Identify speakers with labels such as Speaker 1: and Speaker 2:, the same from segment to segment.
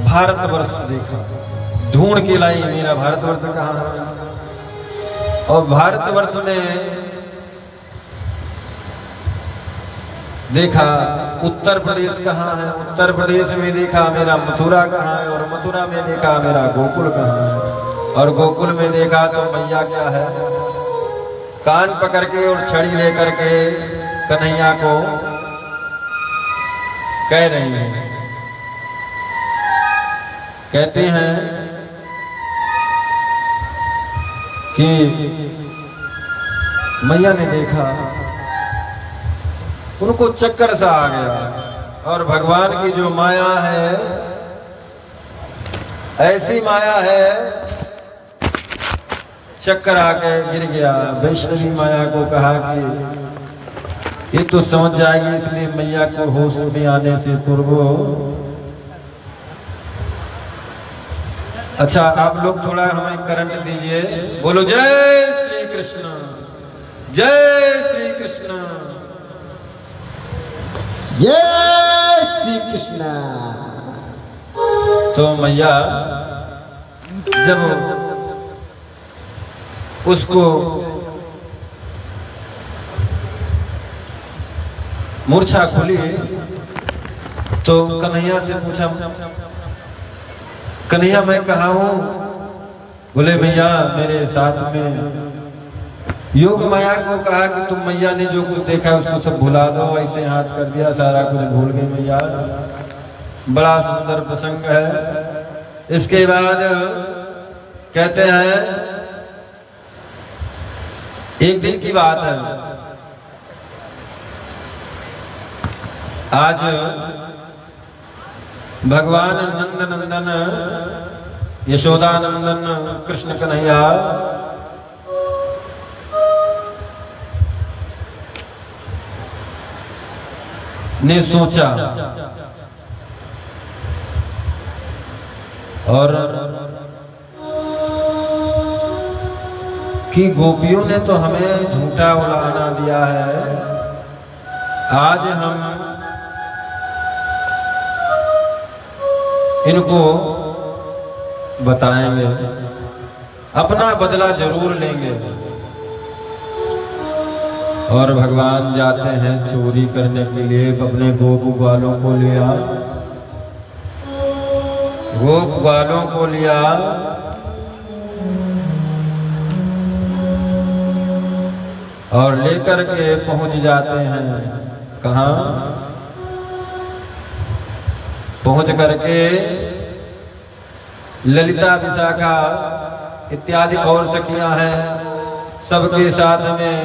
Speaker 1: भारतवर्ष देखा, ढूंढ के लाई मेरा भारतवर्ष कहाँ है। और भारतवर्ष में देखा उत्तर प्रदेश कहाँ है, उत्तर प्रदेश में देखा मेरा मथुरा कहाँ है, और मथुरा में देखा मेरा गोकुल कहाँ है, और गोकुल में देखा तो मैया क्या है, कान पकड़ के और छड़ी लेकर के कन्हैया को कह रही है। कहते हैं कि मैया ने देखा, उनको चक्कर सा आ गया। और भगवान की जो माया है ऐसी माया है, चक्कर आके गिर गया। वैष्णवी माया को कहा कि ये तो समझ जाएगी, इसलिए मैया को होश में आने से पूर्व। अच्छा, आप लोग थोड़ा हमें करंट दीजिए। बोलो जय श्री कृष्ण, जय श्री कृष्ण,
Speaker 2: जय श्री कृष्ण।
Speaker 1: तो मैया जब उसको मूर्छा खुली तो कन्हैया से पूछा, कन्हैया मैं कहाँ हूं? बोले भैया मेरे साथ में। योग माया को कहा कि तुम मैया ने जो कुछ देखा उसको सब भुला दो। ऐसे हाथ कर दिया, सारा कुछ भूल गई मैया। बड़ा सुंदर प्रसंग है। इसके बाद कहते हैं एक दिन की बात है, आज भगवान नंद नंदन यशोदा नंदन कृष्ण कन्हैया ने सोचा और कि गोपियों ने तो हमें झूठा उड़ाना दिया है, आज हम इनको बताएंगे, अपना बदला जरूर लेंगे। और भगवान जाते हैं चोरी करने के लिए, अपने गोप ग्वालों को लिया, गोप ग्वालों को लिया और लेकर के पहुंच जाते हैं। कहाँ पहुंच करके ललिता विशाखा इत्यादि और सखियां हैं, सबके साथ में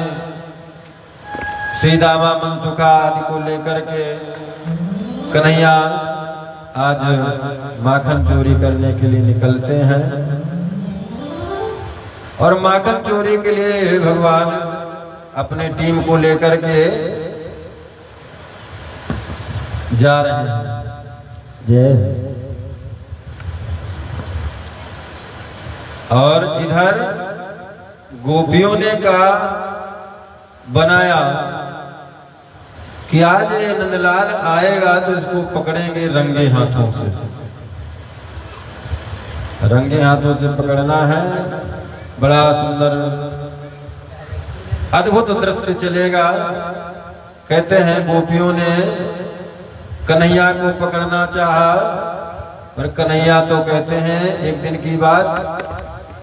Speaker 1: श्री दामा मनसुखा आदि को लेकर के कन्हैया आज माखन चोरी करने के लिए निकलते हैं। और माखन चोरी के लिए भगवान अपने टीम को लेकर के जा रहे हैं।
Speaker 2: जय।
Speaker 1: और इधर गोपियों ने कहा बनाया कि आज ये नंदलाल आएगा तो इसको पकड़ेंगे रंगे हाथों से, रंगे हाथों से पकड़ना है। बड़ा सुंदर अद्भुत दृश्य चलेगा। कहते हैं गोपियों ने कन्हैया को पकड़ना चाहा, पर कन्हैया तो कहते हैं एक दिन की बात,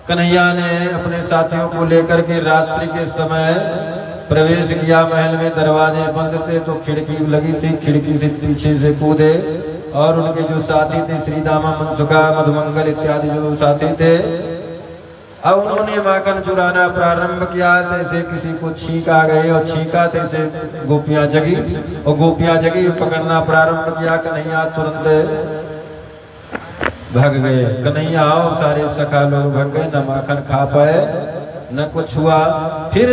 Speaker 1: कन्हैया ने अपने साथियों को लेकर के रात्रि के समय प्रवेश किया महल में। दरवाजे बंद थे तो खिड़की लगी थी, खिड़की से पीछे से कूदे और उनके जो साथी थे श्री दामा मनसुखा मधुमंगल इत्यादि जो साथी थे, अब उन्होंने माखन चुराना प्रारंभ किया। जैसे किसी को छींक आ गई और छींका, तैसे गोपियां जगी और गोपियां जगी पकड़ना प्रारंभ किया। कन्हैया तुरंत भाग गए। कन्हैया और सारे सखा लोग भाग गए, न माखन खा पाए न कुछ हुआ। फिर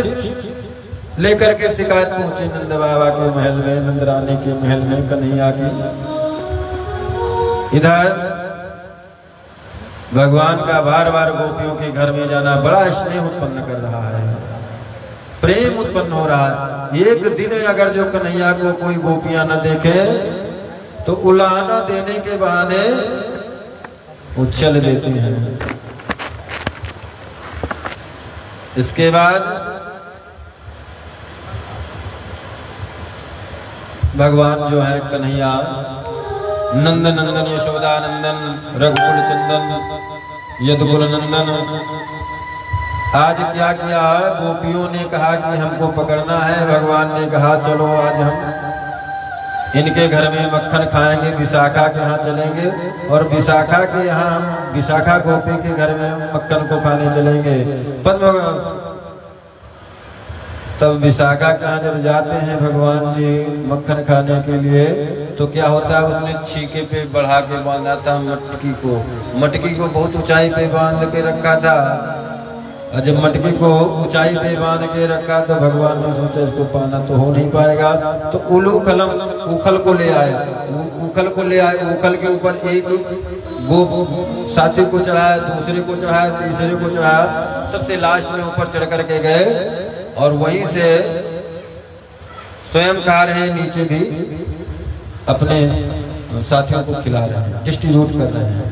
Speaker 1: लेकर के शिकायत पहुंची नंद बाबा के महल में, नंद रानी के महल में कन्हैया की। इधर भगवान का बार बार गोपियों के घर में जाना बड़ा स्नेह उत्पन्न कर रहा है, प्रेम उत्पन्न हो रहा है। एक दिन अगर जो कन्हैया को कोई गोपियां न देखे तो उलाहना देने के बहाने वो चल देते हैं। इसके बाद भगवान जो है कन्हैया नंद नंदन यशोदा नंदन रघुकुल चंदन यदुकुल नंदन, आज क्या किया, गोपियों ने कहा कि हमको पकड़ना है। भगवान ने कहा चलो आज हम इनके घर में मक्खन खाएंगे, विशाखा के यहाँ चलेंगे और विशाखा के यहाँ हम विशाखा गोपी के घर में मक्खन को खाने चलेंगे। तब विशाखा के यहाँ जब जाते हैं भगवान जी मक्खन खाने के लिए, तो क्या होता है, उसने छीके पे बढ़ा के बांधा था मटकी को बहुत ऊंचाई पे बांध के रखा था। और जब मटकी को ऊंचाई पे बांध के रखा तो भगवान ने सोचा इसको पाना तो हो नहीं पाएगा, तो उलू कलम उखल को ले आए। उखल के ऊपर एक साथी को चढ़ाया, दूसरे को चढ़ाया, तीसरे को चढ़ाया, सबसे लास्ट में ऊपर चढ़ करके गए और वहीं से स्वयं खा रहे हैं, नीचे भी अपने साथियों को खिला रहे हैं, डिस्ट्रीब्यूट कर रहे हैं।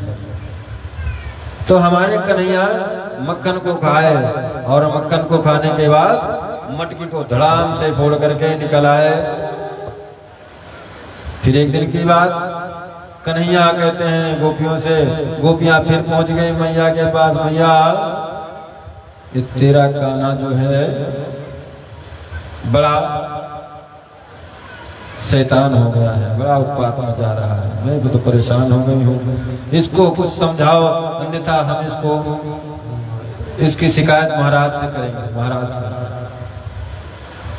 Speaker 1: तो हमारे कन्हैया मक्खन को खाए और मक्खन को खाने के बाद मटकी को धड़ाम से फोड़ करके निकल आए। फिर एक दिन की बात, कन्हैया कहते हैं गोपियों से, गोपियां फिर पहुंच गई मैया के पास, मैया ये तेरा कान्हा जो है बड़ा शैतान हो गया है, बड़ा उत्पात मचा रहा है, मैं तो परेशान हो गई हूँ, इसको कुछ समझाओ अन्यथा हम इसकी शिकायत महाराज से करेंगे। महाराज से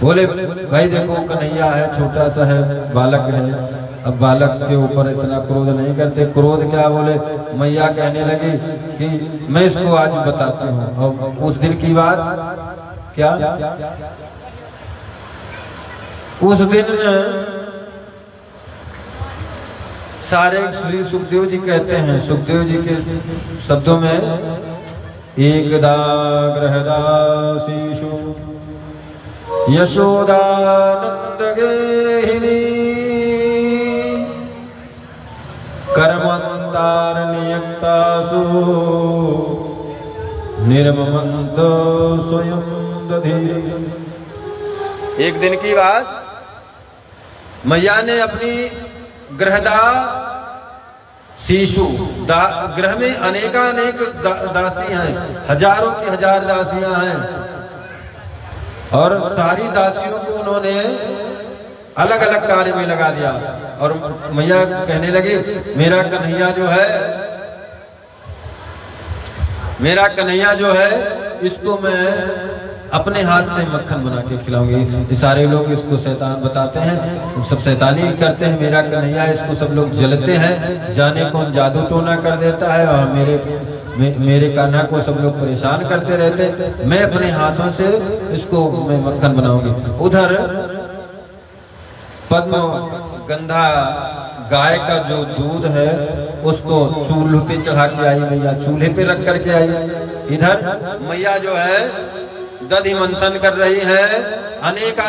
Speaker 1: बोले भाई देखो कन्हैया है, छोटा सा है, बालक है, अब बालक के ऊपर इतना क्रोध नहीं करते। क्रोध क्या, बोले मैया कहने लगी कि मैं इसको आज बताती हूँ। और उस दिन की बात क्या, उस दिन सारे श्री सुखदेव जी कहते हैं, सुखदेव जी के शब्दों में एकदा गृहदासीषु यशोदानंद गेहिनी कर्मंतार नियक्तासु निर्ममंत स्वयं दधि। एक दिन की बात, मैया ने अपनी गृहदा शिशु गृह में अनेकानेक दासी हैं, हजारों की हजार दासियां हैं, और सारी दासियों को उन्होंने अलग अलग कार्य में लगा दिया। और मैया कहने लगी मेरा कन्हैया जो है इसको मैं अपने हाथ से मक्खन बना के खिलाऊंगी। ये सारे लोग इसको शैतान बताते हैं, सब शैतानी करते हैं। मेरा कन्हैया इसको सब लोग जलते हैं, जाने कौन जादू टोना कर देता है, और मेरे कान्हा को सब लोग परेशान करते रहते। मैं अपने हाथों से इसको मैं मक्खन बनाऊंगी। उधर पद्म गंधा गाय का जो दूध है उसको चूल्हे पे चढ़ा के आई मैया, चूल्हे पे रख करके आई। इधर मैया जो है दधि मंथन कर रही है, अनेक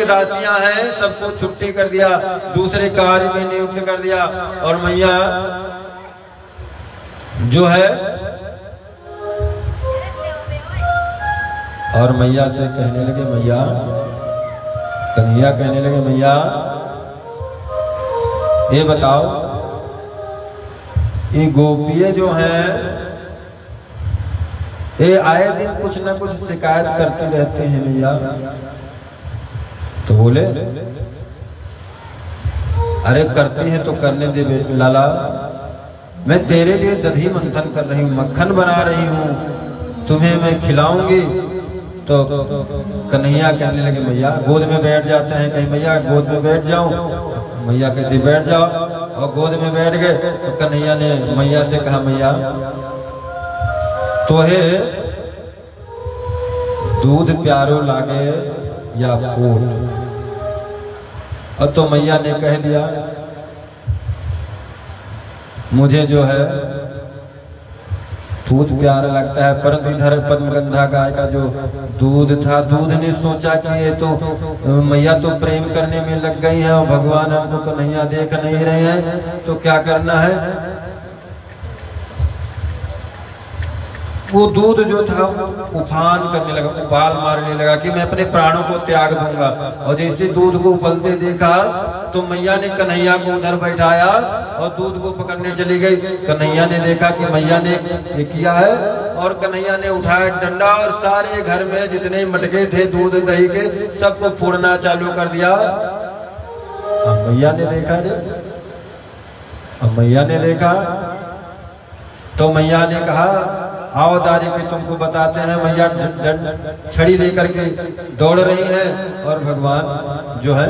Speaker 1: दासियां हैं, सबको छुट्टी कर दिया, दूसरे कार्य में नियुक्त कर दिया। और मैया जो है और मैया से कहने लगे, मैया कन्हैया कहने लगे मैया ये बताओ ये गोपियां जो हैं ये आए दिन कुछ न कुछ शिकायत करते रहते हैं मैया। तो बोले अरे करती है तो करने दे लाला, मैं तेरे लिए दही मंथन कर रही हूँ, मक्खन बना रही हूँ, तुम्हें मैं खिलाऊंगी। तो कन्हैया कहने लगे मैया, गोद में बैठ जाते हैं, कहीं मैया गोद में बैठ जाऊं, मैया कहती बैठ जाओ, और गोद में बैठ गए। तो कन्हैया ने मैया से कहा मैया तोहे दूध प्यारो लागे या फूल, और तो मैया ने कह दिया मुझे जो है दूध प्यारा लगता है, परंतु इधर पद्मगंधा गाय का जो दूध था, दूध ने सोचा कि ये तो मैया तो प्रेम करने में लग गई है और भगवान हमको कन्हैया देख नहीं रहे हैं, तो क्या करना है। वो दूध जो था उफान करने लगा, उबाल मारने लगा कि मैं अपने प्राणों को त्याग दूंगा। और जैसे दूध को उबलते देखा तो मैया ने कन्हैया को उधर बैठाया और दूध को पकड़ने चली गई। कन्हैया ने देखा कि मैया ने ये किया है और कन्हैया ने उठाया डंडा और सारे घर में जितने मटके थे दूध दही के सबको फोड़ना चालू कर दिया। मैया ने देखा रे, मैया ने देखा तो मैया ने कहा आओ दारी के तुमको बताते हैं। मैया छड़ी लेकर के दौड़ रही है और भगवान जो है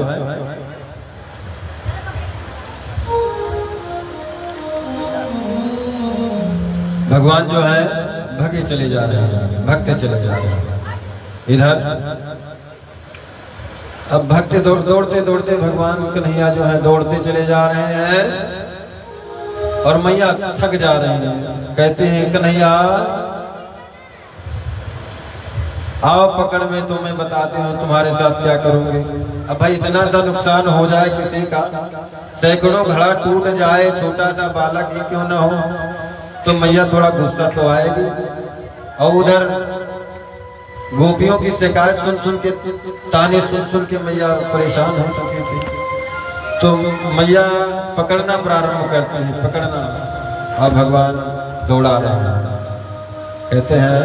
Speaker 1: भगे चले जा रहे हैं, भगते चले जा रहे हैं इधर। अब भगते दौड़ते दौड़ते भगवान कन्हैया जो है दौड़ते चले जा रहे हैं और मैया थक जा रही हैं। कहते हैं कन्हैया आओ पकड़ में, तो मैं बताती हूँ तुम्हारे साथ क्या करूंगी। अब भाई इतना सा नुकसान हो जाए किसी का, सैकड़ों घड़ा टूट जाए, छोटा सा बालक ही क्यों ना हो, तो मैया थोड़ा गुस्सा तो आएगी। और उधर गोपियों की शिकायत सुन सुन के, ताने सुन सुन के मैया परेशान हो चुकी थी। तो मैया पकड़ना प्रारंभ करते हैं, पकड़ना। और भगवान दौड़ा रहे हैं। कहते हैं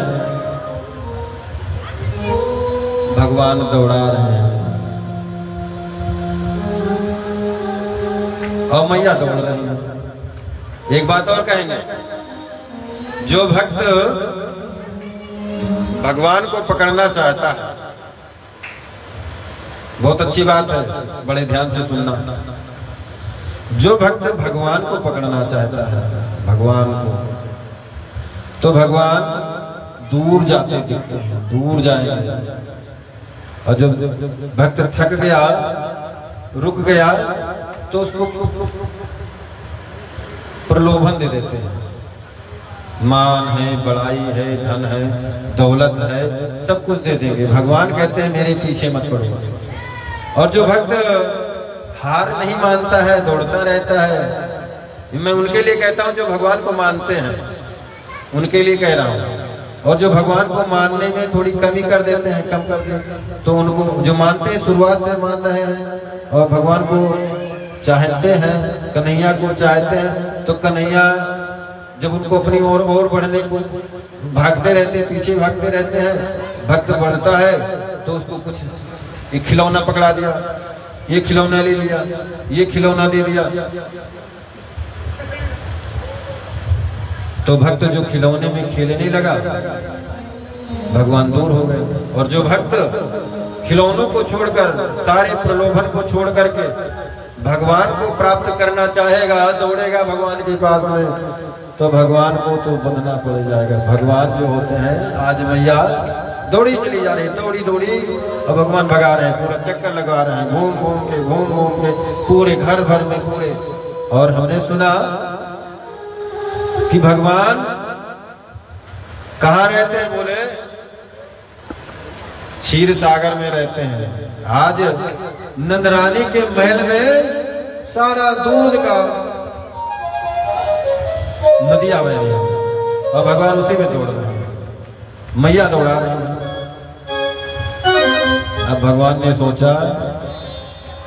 Speaker 1: भगवान दौड़ा रहे हैं और मैया दौड़ रही है। एक बात और कहेंगे, जो भक्त भगवान को पकड़ना चाहता है, बहुत अच्छी बात है, बड़े ध्यान से सुनना। जो भक्त भगवान को पकड़ना चाहता है, भगवान को, तो भगवान दूर जाते दिखते हैं, दूर जाएंगे। और जो भक्त थक गया, रुक गया, तो उसको प्रलोभन दे देते हैं। मान है, बड़ाई है, धन है, दौलत है, सब कुछ दे देंगे। भगवान कहते हैं मेरे पीछे मत पड़ो। और जो भक्त हार नहीं मानता है, दौड़ता रहता है, मैं उनके लिए कहता हूं जो भगवान को मानते हैं, उनके लिए कह रहा हूं। और जो भगवान को मानने में थोड़ी कमी कर देते हैं, कम कर देते हैं, तो उनको जो मानते हैं शुरुआत से मान रहे हैं और भगवान को चाहते हैं, कन्हैया को चाहते हैं, तो कन्हैया जब उनको अपनी ओर बढ़ने को भागते रहते हैं, पीछे भागते रहते हैं, भक्त बढ़ता है तो उसको कुछ एक खिलौना पकड़ा दिया, ये खिलौना ले लिया, ये खिलौना दे दिया, तो भक्त जो खिलौने में खेलने लगा, भगवान दूर हो गए। और जो भक्त खिलौनों को छोड़कर, सारे प्रलोभन को छोड़ करके भगवान को प्राप्त करना चाहेगा, दौड़ेगा भगवान के पास में, तो भगवान को तो बंधना पड़ जाएगा। भगवान जो होते हैं, आज मैया दौड़ी चली जा रही, दौड़ी दौड़ी, और भगवान भगा रहे हैं, पूरा चक्कर लगा रहे हैं, घूम घूम के पूरे घर भर में पूरे। और हमने सुना कि भगवान कहाँ रहते हैं, बोले क्षीर सागर में रहते हैं। आज नंदरानी के महल में सारा दूध का नदियां बह रही है और भगवान उसी में दौड़ रहे हैं, मैया दौड़ा रहे हैं। अब भगवान ने सोचा,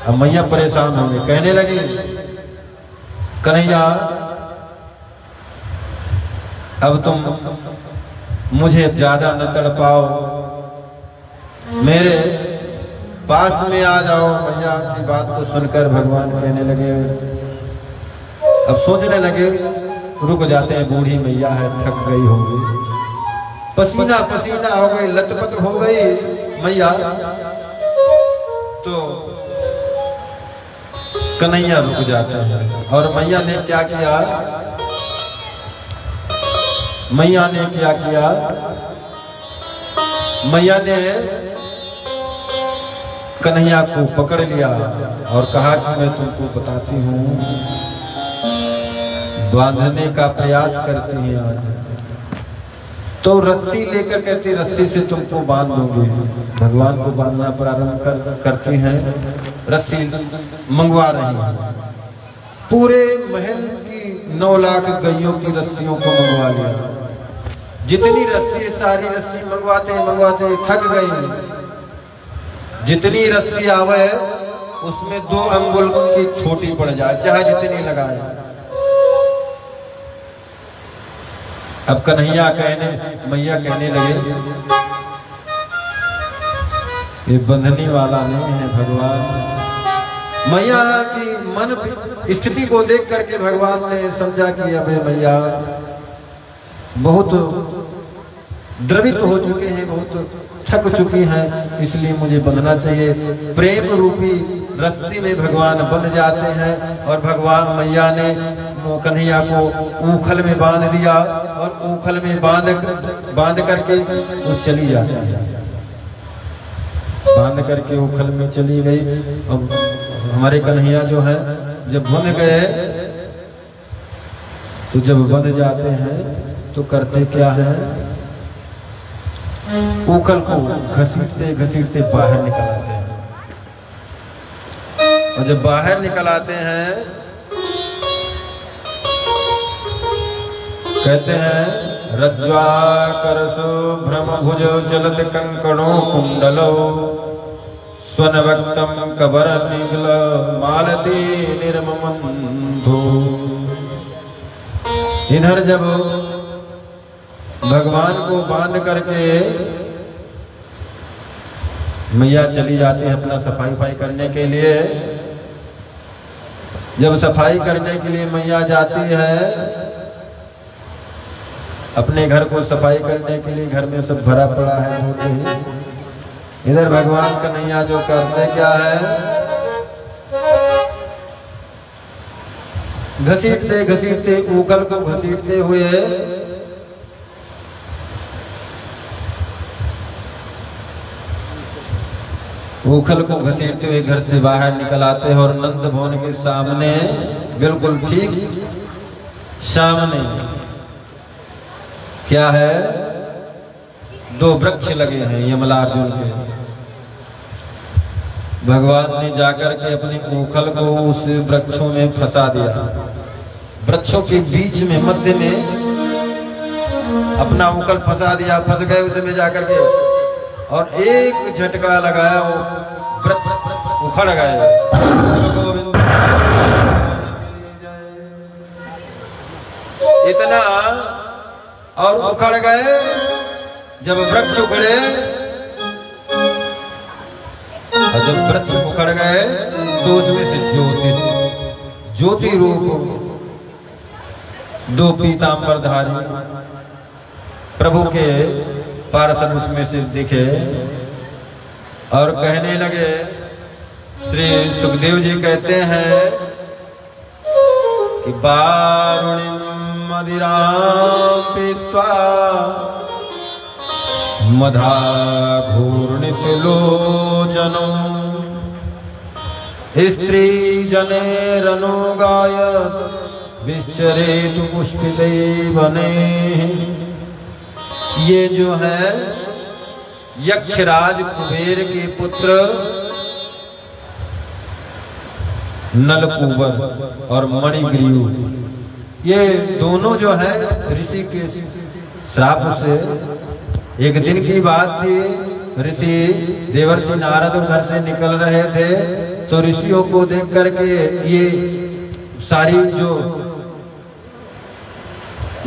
Speaker 1: अब मैया परेशान हो गई, कहने लगी कन्हैया अब तुम मुझे ज्यादा न तड़पाओ, मेरे पास में आ जाओ। मैया की बात को सुनकर भगवान कहने लगे, अब सोचने लगे, रुक जाते हैं, बूढ़ी मैया है, थक गई होगी, पसीना पसीना हो गई, लथपथ हो गई मैया। तो कन्हैया रुक जाता है। और मैया ने क्या किया, मैया ने क्या किया, मैया ने कन्हैया को पकड़ लिया और कहा कि मैं तुमको बताती हूँ, बांधने का प्रयास करती है आज, तो रस्सी लेकर कहती रस्सी से तुमको बांध दूंगी। भगवान को बांधना प्रारंभ करती हैं, रस्सी मंगवा रही हैं। पूरे महल की 9 लाख गइयों की रस्सियों को मंगवा लिया। जितनी रस्सी, सारी रस्सी मंगवाते थक गई। जितनी रस्सी आवे उसमें 2 अंगुल की छोटी पड़ जाए, चाहे जितनी लगाए। अब मैया कहने लगे ये बंधने वाला नहीं है भगवान। मैया की मन स्थिति को देख करके भगवान ने समझा कि अब मैया बहुत द्रवित हो चुके हैं, बहुत थक चुकी हैं, इसलिए मुझे बंधना चाहिए। प्रेम रूपी रस्सी में भगवान बंध जाते हैं और भगवान मैया ने कन्हैया को ऊखल में बांध दिया और ऊखल में बांध करके वो चली जाती है। बांध करके ऊखल में चली गई। अब हमारे कन्हैया जो है जब बंध गए तो जब बंध जाते हैं तो करते क्या है, ऊखल को घसीटते घसीटते बाहर निकल आते हैं। और जब बाहर निकल आते हैं कहते हैं रज्ज्वा करसु भ्रमभुज चलत कंकणो कुंडलो स्वनवक्तम कबर निगल मालती निर्ममंधु। इधर जब भगवान को बांध करके मैया चली जाती है अपना सफाई करने के लिए। जब सफाई करने के लिए मैया जाती है अपने घर को सफाई करने के लिए, घर में सब भरा पड़ा है धोते ही। इधर भगवान कन्हैया जो करते क्या है, घसीटते घसीटते ऊखल को घसीटते हुए ऊखल को घसीटते हुए घर से बाहर निकल आते हैं और नंद भवन के सामने, बिल्कुल ठीक सामने क्या है, 2 वृक्ष लगे हैं यमलार्जुन के। भगवान ने जाकर के अपने ऊखल को उस वृक्षों में फंसा दिया। वृक्षों के बीच में मध्य में अपना ऊखल फंसा दिया, फंस गए उसमें जाकर के और एक झटका लगाया, वो वृक्ष उखड़ गए। इतना और उखड़ गए। जब वृक्ष उखड़े और जब वृक्ष उखड़ गए तो उसमें से ज्योति रूप 2 पीतांबरधारी प्रभु के पार्षद उसमें से दिखे और कहने लगे। श्री सुखदेव जी कहते हैं कि वारुणिम मदिरां पीत्वा मधा घूर्णित लोचनो स्त्री जने रनुगायत विचरेतु पुष्पिते वने। ये जो है यक्षराज कुबेर के पुत्र नलकूबर और मणिग्रीव, ये दोनों जो है ऋषि के श्राप से, एक दिन की बात थी, ऋषि देवर्षि नारद घर से निकल रहे थे तो ऋषियों को देख करके ये सारी जो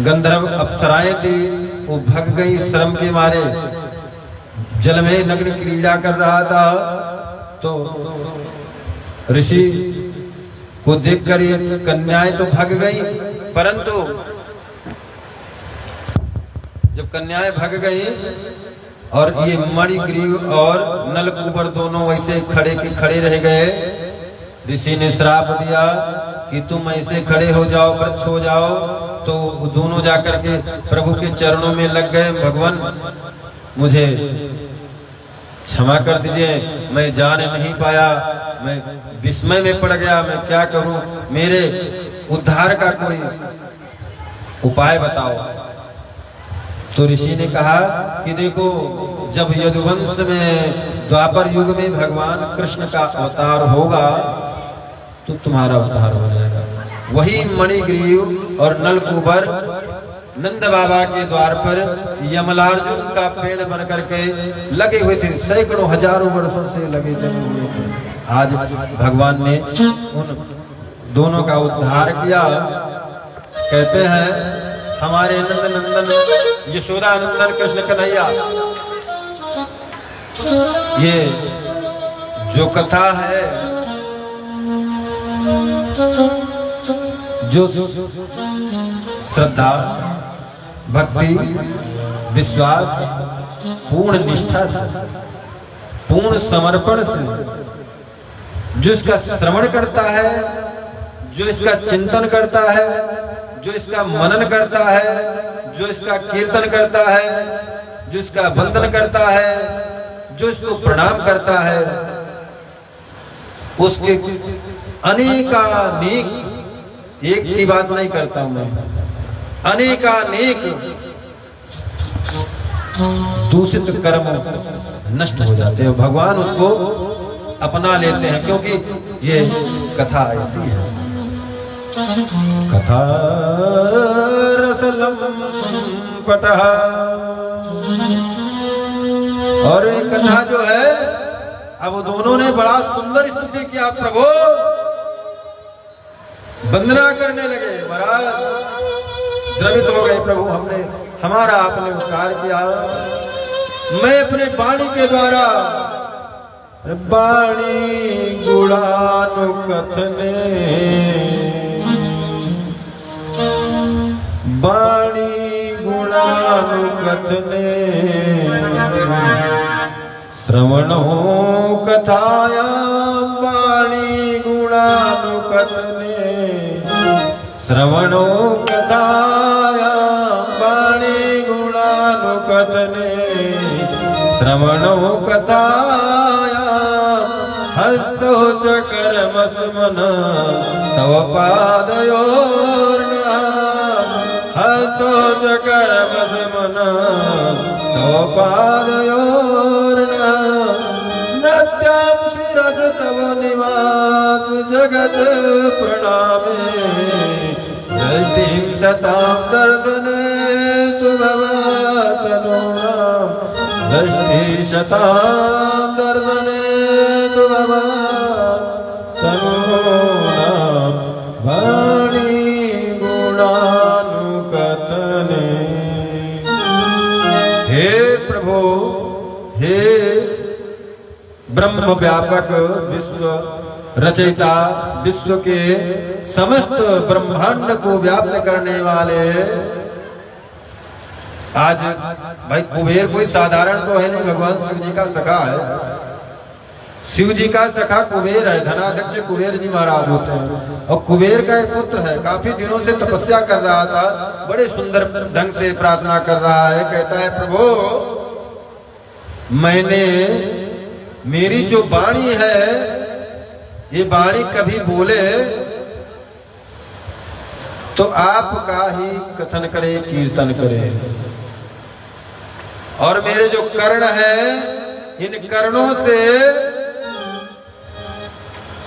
Speaker 1: गंधर्व अप्सराएं थी वो भग गई श्रम के मारे। जल में नग्न क्रीड़ा कर रहा था तो ऋषि को देखकर ये कन्याएं तो भग गई, परंतु जब कन्याएं भग गई और ये मणिग्रीव और नलकूबर दोनों वैसे खड़े रह गए, ऋषि ने श्राप दिया कि तुम ऐसे खड़े हो जाओ, वृक्ष हो जाओ। तो दोनों जाकर के प्रभु के चरणों में लग गए। भगवान मुझे क्षमा कर दीजिए, मैं जान नहीं पाया, मैं विस्मय में पड़ गया, मैं क्या करूं, मेरे उद्धार का कोई उपाय बताओ। तो ऋषि ने कहा कि देखो, जब यदुवंश में द्वापर युग में भगवान कृष्ण का अवतार होगा तो तुम्हारा उद्धार हो जाएगा। वही मणिग्रीव और नलकूबर नंद बाबा के द्वार पर यमलार्जुन का पेड़ बन करके लगे हुए थे, सैकड़ों हजारों वर्षों से लगे जमे हुए थे। आज भगवान ने उन दोनों का उद्धार किया। कहते हैं हमारे नंद नंदन यशोदा नंदन कृष्ण कन्हैया, ये जो कथा है, जो श्रद्धा भक्ति विश्वास पूर्ण निष्ठा से, पूर्ण समर्पण से जो इसका श्रवण करता है, जो इसका चिंतन करता है, जो इसका मनन करता है, जो इसका कीर्तन करता है, जो इसका वंदन करता है, जो इसको प्रणाम करता है, उसके अनेकानेक, एक की बात नहीं करता हूं मैं, अनेकानेक दूषित कर्म नष्ट हो जाते हैं। भगवान उसको अपना लेते हैं, क्योंकि ये कथा ऐसी है। कथा रसलम पटह, और ये कथा जो है, अब दोनों ने बड़ा सुंदर स्तुति किया, प्रभु वंदना करने लगे, महाराज द्रवित हो गए, प्रभु हमने हमारा आपने उपकार किया। मैं अपने वाणी के द्वारा, वाणी गुणानुकथने, वाणी गुणानुकथने, श्रवणो कथाया वाणी गुणानुकथने, श्रवणो कथाया वाणी गुणानुकथने, श्रवणो कथाया हस्तो च कर्मस्मन तव पादयोर्न, हस्तो च कर्मस्मन तव पादयोर्न, नृत्यं शिरस तव निवास जगत प्रणामे, दृष्टिं सतां दर्शने तु भवतनूनां, दृष्टि शतां दर्शने तु भवतनूनां, वाणी गुणानुकथने। हे प्रभु, हे ब्रह्म व्यापक विश्व रचयिता, विश्व के समस्त ब्रह्मांड को व्याप्त करने वाले, आज भाई कुबेर कोई साधारण तो है नहीं, भगवान शिव जी का सखा है। शिव जी का सखा कुबेर है, धनाध्यक्ष कुबेर जी महाराज होते हैं, और कुबेर का एक पुत्र है, काफी दिनों से तपस्या कर रहा था, बड़े सुंदर ढंग से प्रार्थना कर रहा है। कहता है प्रभु, मैंने, मेरी जो वाणी है, ये वाणी कभी बोले तो आपका ही कथन करे, कीर्तन करे, और मेरे जो कर्ण है, इन कर्णों से,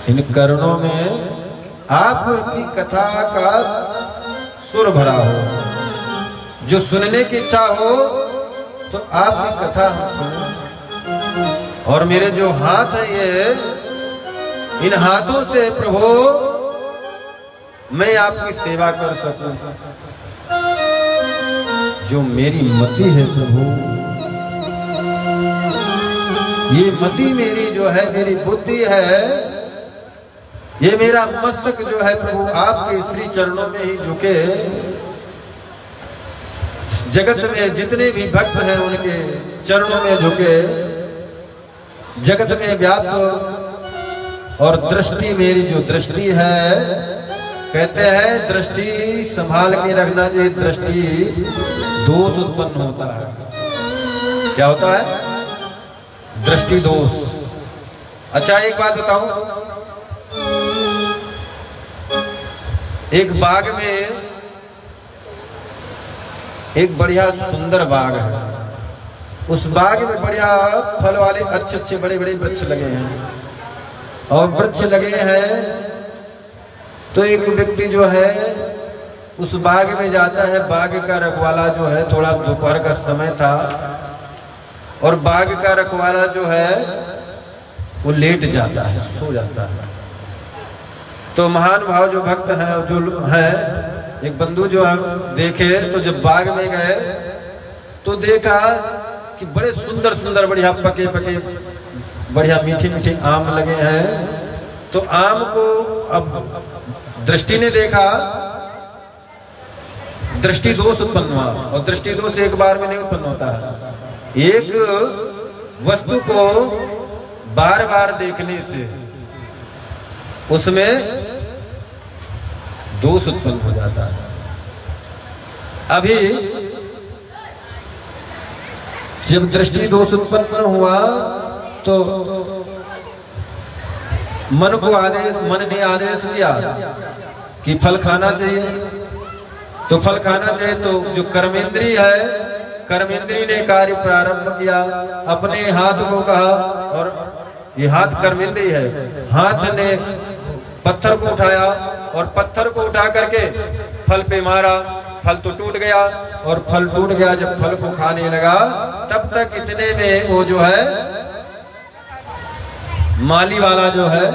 Speaker 1: इन कर्णों में आपकी कथा का सुर भरा हो, जो सुनने की इच्छा हो तो आपकी कथा हम सुने। और मेरे जो हाथ है, ये इन हाथों से प्रभु मैं आपकी सेवा कर सकूं। जो मेरी मति है प्रभु, ये मति मेरी जो है, मेरी बुद्धि है, ये मेरा मस्तक जो है प्रभु आपके श्री चरणों में ही झुके। जगत में जितने भी भक्त हैं उनके चरणों में झुके, जगत में व्याप्त। और दृष्टि, मेरी जो दृष्टि है, कहते हैं दृष्टि संभाल के रखना चाहिए, दृष्टि दोष उत्पन्न होता है। क्या होता है? दृष्टि दोष। अच्छा एक बात बताऊं, एक बाग में एक बढ़िया सुंदर बाग है। उस बाग में बढ़िया फल वाले अच्छे अच्छे बड़े बड़े वृक्ष लगे हैं, और वृक्ष लगे हैं तो एक व्यक्ति जो है उस बाग में जाता है। बाग का रखवाला जो है, थोड़ा दोपहर का समय था, और बाग का रखवाला जो है वो लेट जाता है, सो जाता है। तो महान भाव जो भक्त हैं, जो है एक बंधु जो हम देखे, तो जब बाग में गए तो देखा कि बड़े सुंदर सुंदर बढ़िया पके पके बढ़िया मीठे मीठे आम लगे हैं। तो आम को अब दृष्टि ने देखा, दृष्टि दोष उत्पन्न हुआ, और दृष्टि दोष एक बार में नहीं उत्पन्न होता है। एक वस्तु को बार बार देखने से उसमें दोष उत्पन्न हो जाता है। अभी जब दृष्टि दोष उत्पन्न हुआ तो मन ने आदेश दिया कि फल खाना चाहिए। तो फल खाना चाहिए, तो जो कर्मेंद्री है, कर्मेंद्री ने कार्य प्रारंभ किया, अपने हाथ को कहा, और ये हाथ कर्मेंद्री है, हाथ ने पत्थर को उठाया और पत्थर को उठा करके फल पे मारा। फल तो टूट गया, और फल टूट गया। जब फल को खाने लगा तब तक इतने में वो जो है माली वाला जो है,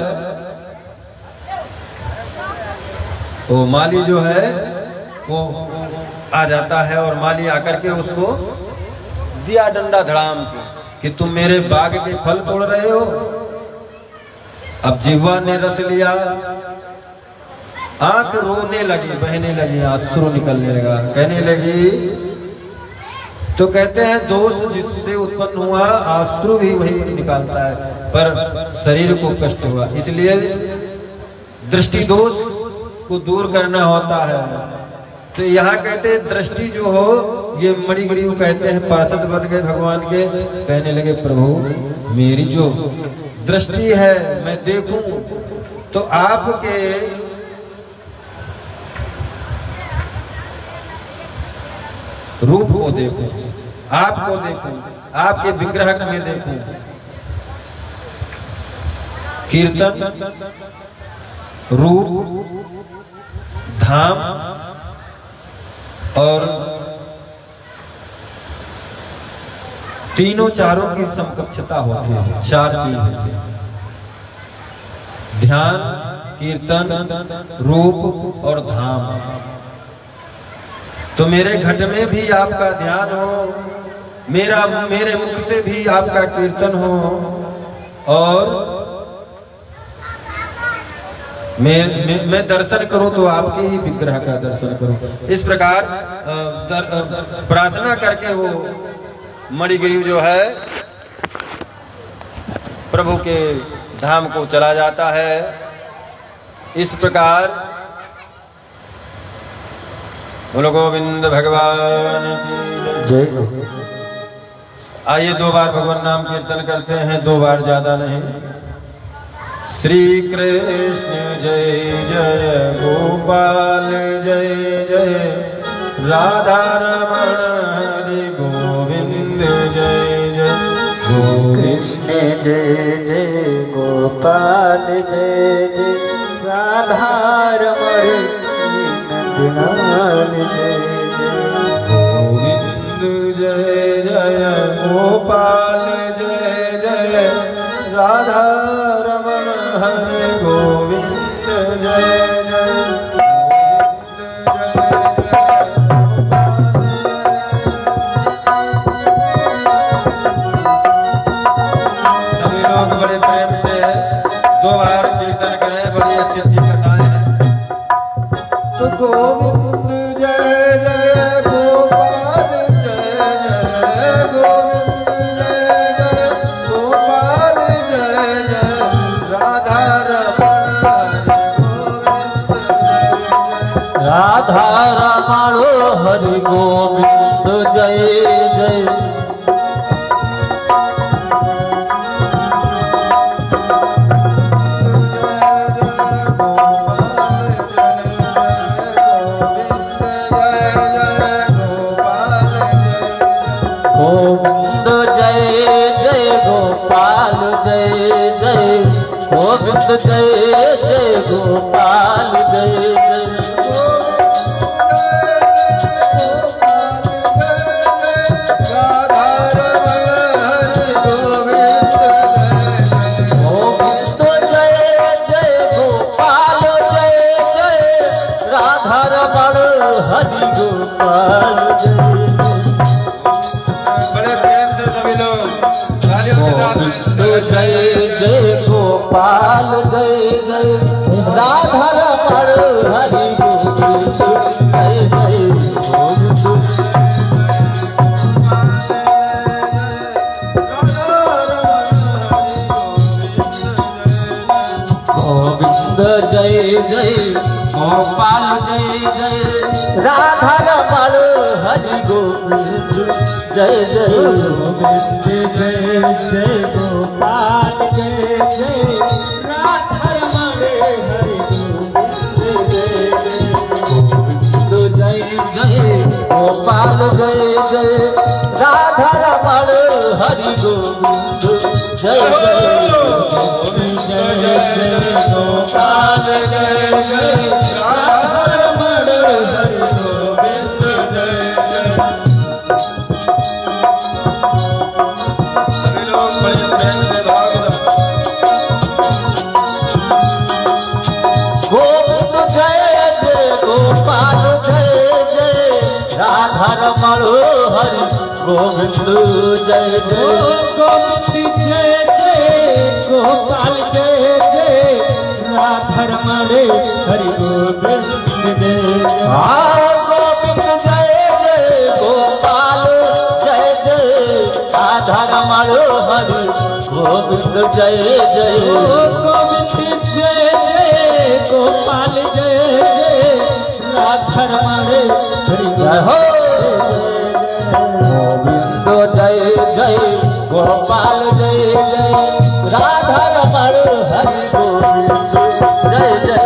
Speaker 1: वो माली जो है वो आ जाता है, और माली आकर के उसको दिया डंडा धड़ाम से कि तुम मेरे बाग के फल तोड़ रहे हो। अब जिह्वा ने रस लिया, आंख रोने लगी, बहने लगी, अश्रु निकलने लगा, कहने लगी। तो कहते हैं दोष जिससे उत्पन्न हुआ अश्रु भी वही निकालता है, पर शरीर को कष्ट हुआ। इसलिए दृष्टि दोष को दूर करना होता है। तो यहाँ कहते हैं दृष्टि जो हो, ये मणिग्रीव कहते हैं पार्षद बन गए भगवान के, कहने लगे प्रभु मेरी जो दृष्टि है मैं देखूं तो आपके रूप को देखूं, आपको देखूं, आपके विग्रह में देखूं। कीर्तन, रूप, धाम और तीनों चारों की समकक्षता होती है। चार चीज: ध्यान, कीर्तन, रूप और धाम। तो मेरे घट में भी आपका ध्यान हो, मेरे मुख से भी आपका कीर्तन हो, और मैं दर्शन करूं तो आपके ही विग्रह का दर्शन करूं। इस प्रकार प्रार्थना करके वो मणिग्रीव जो है प्रभु के धाम को चला जाता है। इस प्रकार बोलो गोविंद भगवान की जय। आइए 2 बार भगवान नाम कीर्तन करते हैं, 2 बार, ज्यादा नहीं। श्री कृष्ण जय जय गोपाल जय जय, राधा रमण हरि गोविंद जय जय।
Speaker 2: कृष्ण जय जय गोपाल जय जय, राधा रमण नंदलाल जय जय।
Speaker 1: गोविंद जय जय गोपाल जय जय, राधा रमण हरे गोविंद जय जय। सभी लोग बड़े प्रेम से 2 बार कीर्तन करें, बड़ी अच्छी अच्छी कथाएं हैं। तो गोविंद जय जय गोपाल जय जय, गोविंद जय जय गोपाल जय जय, राधा रमण हरि गोविंद जय जय। राधा
Speaker 2: गोविंद जय जय गोपाल जय जय गोविंद जय जय गोपाल जय जय हरि गोपाल
Speaker 1: बड़े प्रेम से सभी लोग तालियों के साथ
Speaker 2: जय जय गोपाल जय जय राधा रमण हरि गोविंद जय जय गोविंद जय जय गोपाल जय जय राधा रमण हरि गोविंद जय जय गोविंद जय जय गोपाल जय जय राधा रमण हरि गोविंद जय गोविंद जय जय गोपाल जय जय राधा रमण हरि गोविंद जय जय गोविंद जय जय गोपाल जय जय रमण हरि गोविंद जय जय गोविंद जय जय गोपाल जय जय राधा रमण हरि गोविंद जय गोविंद जय जय गोपाल जय जय राधा रमण हरि गोविंद जय जय गोविंद जय जय गोपाल जय जय राधा रमण हरि जय हो गोविंद जय जय गोपाल जय जय राधा रमण हरि गोविंद जय जय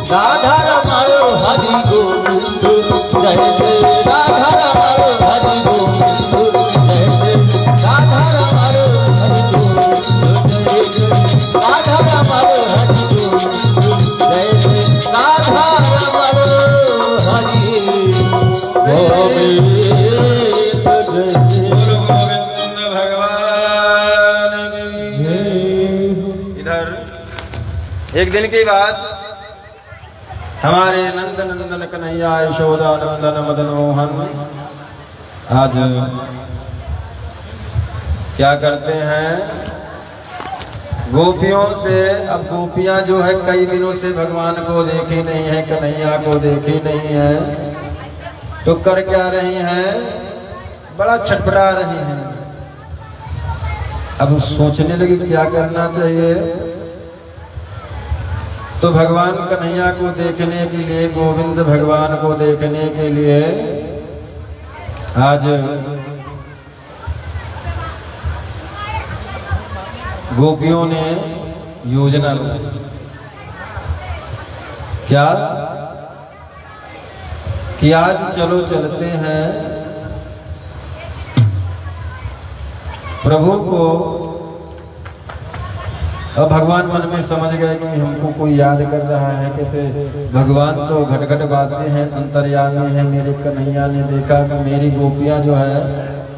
Speaker 2: राधा रमण हरि गोविंद जय जय राधा रमण हरि गोविंद जय जय राधा रमण हरि गोविंद जय जय राधा रमण हरि गोविंद जय जय राधा रमण हरि गोविंद जय जय
Speaker 1: गोविंद भगवान की इधर एक दिन की बात हमारे नंद नंदन कन्हैया यशोदा नंदन मदन मोहन आज क्या करते हैं गोपियों से। अब गोपियां जो है कई दिनों से भगवान को देखी नहीं है, कन्हैया को देखी नहीं है, तो कर क्या रही हैं, बड़ा छटपटा रही हैं। अब सोचने लगी क्या करना चाहिए, तो भगवान कन्हैया को देखने के लिए, गोविंद भगवान को देखने के लिए आज गोपियों ने योजना बनाई। क्या कि आज चलो चलते हैं प्रभु को अब भगवान मन में समझ गए कि हमको कोई याद कर रहा है। कहते भगवान तो घट घट बातें हैं, अंतर्यामी है। मेरे कन्हैया ने देखा कि मेरी गोपियां जो है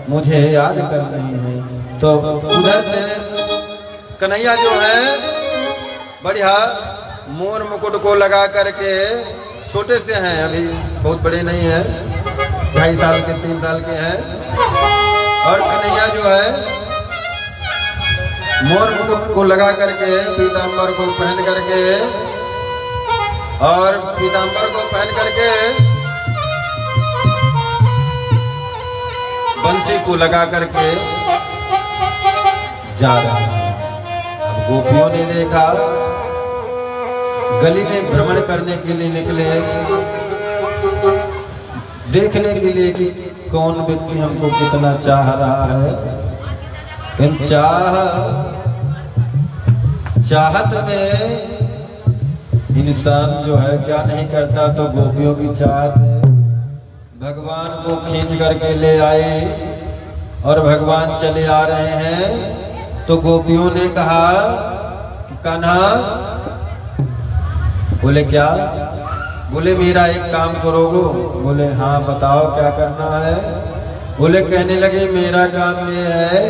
Speaker 1: मुझे याद कर रही हैं। तो उधर से कन्हैया जो है बढ़िया मोर मुकुट को लगा करके, छोटे से हैं अभी, बहुत बड़े नहीं हैं, 2.5 साल के 3 साल के हैं। और कन्हैया जो है मोर मुकुट को लगा करके, पीतांबर को पहन करके, और पीतांबर को पहन करके बंसी को लगा करके जा रहा है। अब गोपियों ने देखा, गली में भ्रमण करने के लिए निकले, देखने के लिए कि कौन व्यक्ति हमको कितना चाह रहा है। चाहत में इंसान जो है क्या नहीं करता, तो गोपियों की चाहत है। भगवान को खींच करके ले आए और भगवान चले आ रहे हैं। तो गोपियों ने कहा कान्हा, बोले क्या? बोले मेरा एक काम करोगे? बोले हाँ बताओ क्या करना है। बोले कहने लगे मेरा काम ये है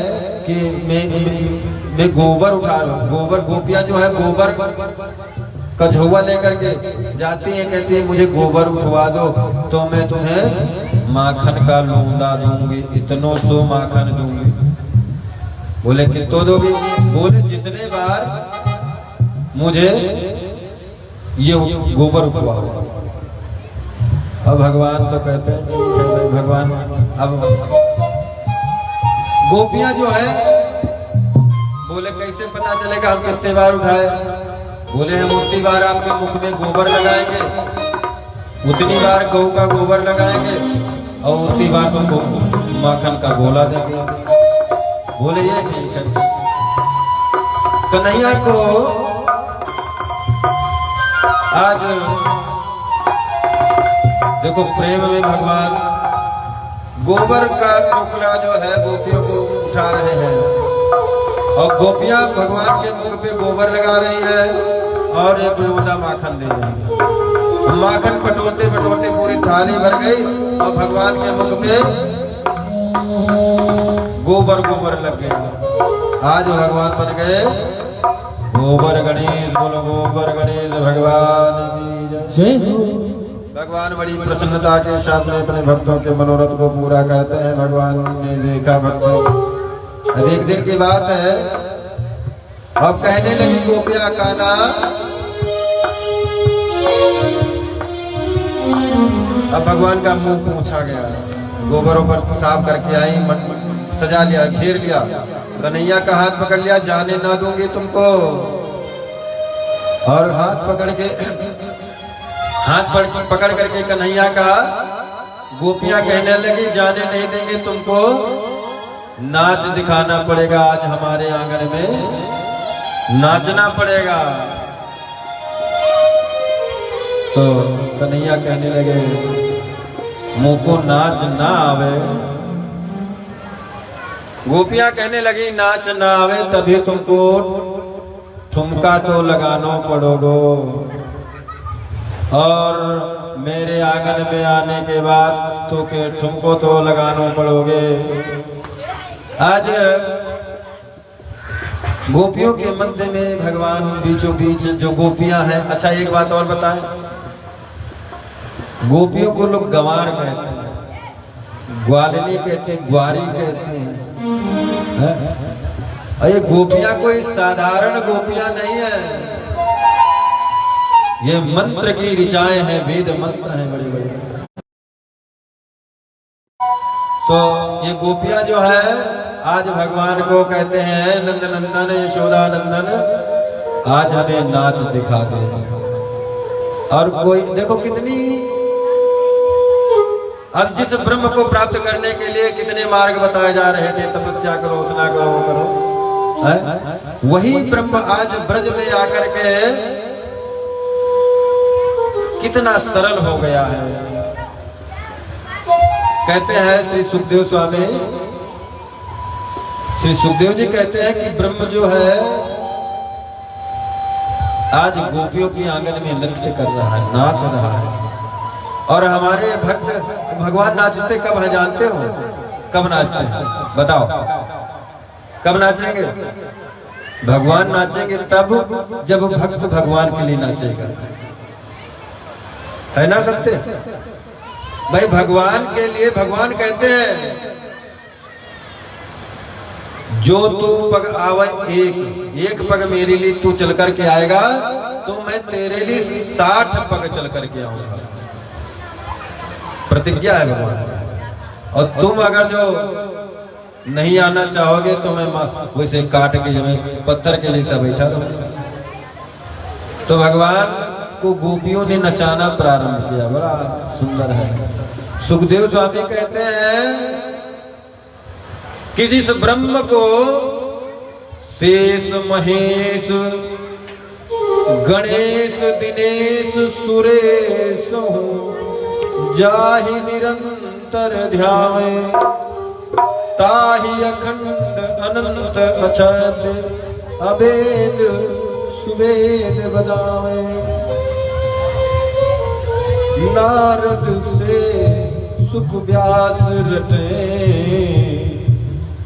Speaker 1: कि मैं गोबर उठा रहा हूँ। गोबर, गोपियां जो है गोबर कझौआ लेकर के जाती हैं, कहती है मुझे गोबर उठवा दो तो मैं तुम्हें माखन का लूंदा दूंगी, इतनो तो माखन दूंगी। बोले कितो दोगी? बोले जितने बार मुझे ये गोबर उठवाओ। अब भगवान तो कहते हैं भगवान, अब गोपियां जो है बोले कैसे पता चलेगा हम कितने बार उठाए? बोले हम उतनी बार आपके मुख में गोबर लगाएंगे, उतनी बार गऊ का गोबर लगाएंगे और उतनी बार तुमको माखन का गोला देंगे। बोले ये ठीक है। कन्हैया को आज देखो प्रेम में भगवान गोबर का टुकड़ा जो है गोपियों को उठा रहे हैं, और गोपियां भगवान के मुख पे गोबर लगा रही है और एक लोटा माखन दे रही है। माखन बटोरते बटोरते पूरी थाली भर गई और भगवान के मुख पे गोबर गोबर लग गया। आज भगवान बन गए गोबर गणेश, बोलो गोबर गणेश भगवान की जय। भगवान बड़ी प्रसन्नता के साथ में अपने भक्तों के मनोरथ को पूरा करते हैं। भगवान ने देखा भक्तों, एक दिन की बात है, अब कहने लगी गोपिया कान्हा, अब भगवान का मुंह पूछा गया, गोबरों पर साफ करके आई, सजा लिया, घेर लिया, कन्हैया का हाथ पकड़ लिया, जाने ना दूंगी तुमको। और हाथ पकड़ के, हाथ पकड़ करके कन्हैया का गोपियां कहने लगी जाने नहीं देंगे तुमको, नाच दिखाना पड़ेगा, आज हमारे आंगन में नाचना पड़ेगा। तो कन्हैया कहने लगे मुझको नाच ना आवे। गोपियां कहने लगी नाच ना आवे तभी तुमको ठुमका तो लगाना पड़ोगो, और मेरे आंगन में आने के बाद तो के तुमको तो लगाना पड़ोगे। आज गोपियों के मध्य में भगवान बीचों बीच जो गोपियां हैं। अच्छा एक बात और बताएं, गोपियों को लोग गंवार कहते हैं, ग्वालिनी कहते हैं, ग्वारी कहते हैं। और ये गोपियां कोई साधारण गोपियां नहीं है, ये मंत्र की ऋचाएं हैं, वेद मंत्र हैं बड़े बड़े। तो ये गोपियां जो है आज भगवान को कहते हैं नंद नंदन यशोदा नंदन, आज हमें नाच दिखा दे। और कोई देखो कितनी, अब जिस ब्रह्म को प्राप्त करने के लिए कितने मार्ग बताए जा रहे थे, तपस्या करो, उतना करो, वो करो, है? वही ब्रह्म आज ब्रज में आकर के कितना सरल हो गया है। कहते हैं श्री सुखदेव स्वामी, श्री सुखदेव जी कहते हैं कि ब्रह्म जो है आज गोपियों की आंगन में नृत्य कर रहा है, नाच रहा है। और हमारे भक्त भगवान नाचते कब है जानते हो? कब नाचते हैं बताओ? कब नाचेंगे? भगवान नाचेंगे तब जब भक्त भगवान के लिए नाचेगा, है ना सत्य? भाई भगवान के लिए भगवान कहते हैं जो तू पग आवे एक पग मेरे लिए तू चल करके आएगा तो मैं तेरे लिए 60 पग चल करके आऊंगा। प्रतिज्ञा है भगवान। और तुम अगर जो नहीं आना चाहोगे तो मैं वैसे काट के जो मैं पत्थर के जैसा बैठा रहूंगा। तो भगवान को गोपियों ने नचाना प्रारंभ किया, बड़ा सुंदर है। सुखदेव स्वामी कहते हैं कि जिस ब्रह्म को शेष महेश गणेश दिनेश सुरेश जाहि निरंतर ध्यावे ताहि अखंड अनंत अछत अभेद सुवेद बदावे। नारद से सुख व्यास रटे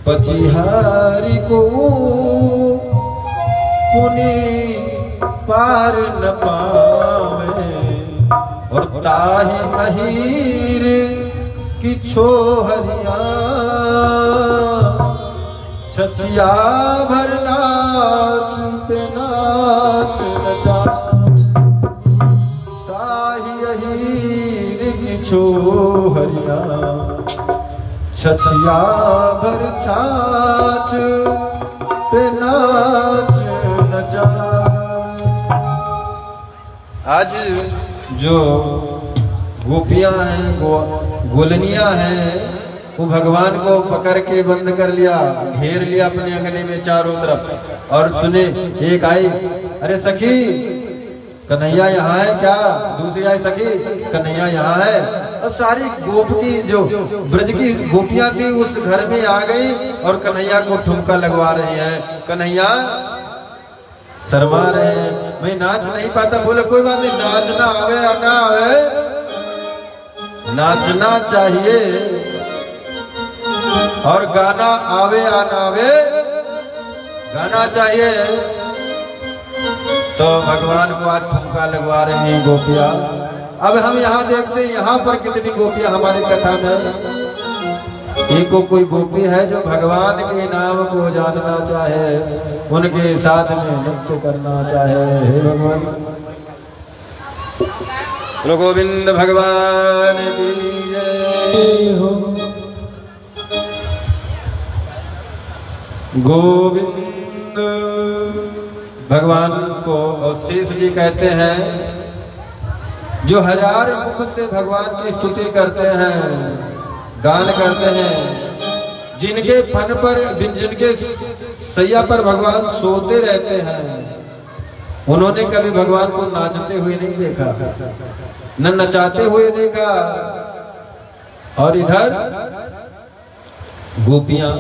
Speaker 1: पतिहारी को पुनि पार न पावे। और ताहि अहीर की छोहरिया छछिया भरनाथ पे नाथ नचा। ताहि अहीर की छोहरिया छछिया भर छाछ पे नाच नचा। आज जो गोपियां हैं गोलनियां हैं वो भगवान को पकड़ के बंद कर लिया, घेर लिया अपने अंगने में चारों तरफ। और सुने एक आई, अरे सखी कन्हैया यहाँ है क्या? दूसरी आई, सखी कन्हैया यहाँ है। अब सारी गोप की जो ब्रज की गोपियां थी उस घर में आ गई और कन्हैया को ठुमका लगवा रही है। कन्हैया शर्मा रहे हैं, मैं नाच नहीं पाता। बोले कोई बात नहीं, नाचना आवे या ना आवे, नाचना चाहिए। और गाना आवे या ना आवे, गाना चाहिए। तो भगवान को आज ठुमका लगवा रही हैं गोपियां। अब हम यहाँ देखते हैं यहाँ पर कितनी गोपियां हमारी कथा में। एक कोई गोपी है जो भगवान के नाम को जानना चाहे, उनके साथ में नृत्य करना चाहे। हे भगवान, बोलो गोविंद भगवान की जय हो। गोविंद भगवान को और शेष जी कहते हैं जो 1000 मुख से भगवान की स्तुति करते हैं, गान करते हैं। जिनके फन पर जिनके सैया पर भगवान सोते रहते हैं, उन्होंने कभी भगवान को नाचते हुए नहीं देखा, न नचाते हुए देखा। और इधर गोपियां,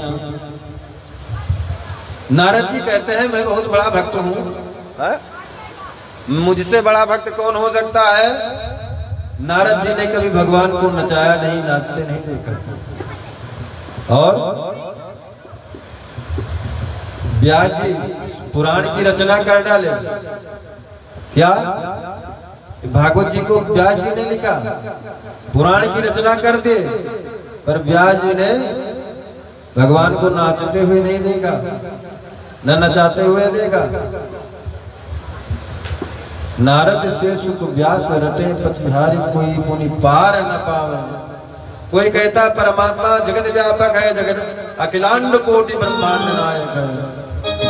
Speaker 1: नारद जी कहते हैं मैं बहुत बड़ा भक्त हूं, मुझसे बड़ा भक्त कौन हो सकता है? नारद जी ने कभी भगवान को नचाया नहीं, नाचते नहीं देखा। और व्यास जी पुराण की रचना कर डाले। क्या भागवत जी को व्यास जी ने लिखा, पुराण की रचना कर दे, पर व्यास जी ने भगवान को नाचते हुए नहीं देखा, न नचाते हुए देखा। नारद से सुख व्यास रटे पतिहारी कोई पुनि पार न पावे। कोई कहता परमात्मा जगत व्यापक है, जगत अखिलांड कोटि ब्रह्मांड नायक है,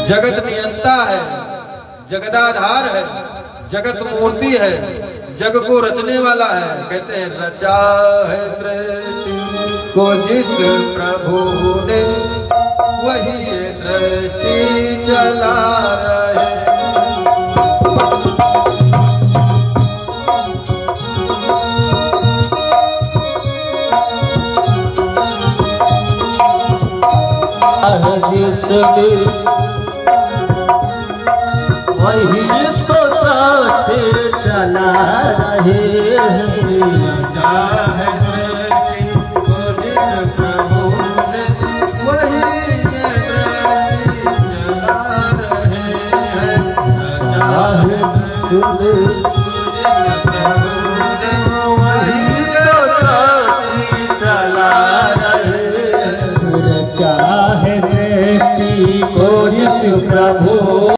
Speaker 1: जगत नियंता है, जगदाधार है, जगत मूर्ति है, जग को रचने वाला है। कहते हैं रचा है सृष्टि को जिस प्रभु ने, वही ये सृष्टि चला रहे।
Speaker 2: जिसने वही तो चला रहे हैं।
Speaker 1: चाहे सृष्टि को जिन प्रभु ने वही सृष्टि चला रहे हैं। चाहे
Speaker 2: सुने
Speaker 1: जिन प्रभु ने
Speaker 2: वही तो सृष्टि चला रहे हैं। चाहे सृष्टि को जिस प्रभु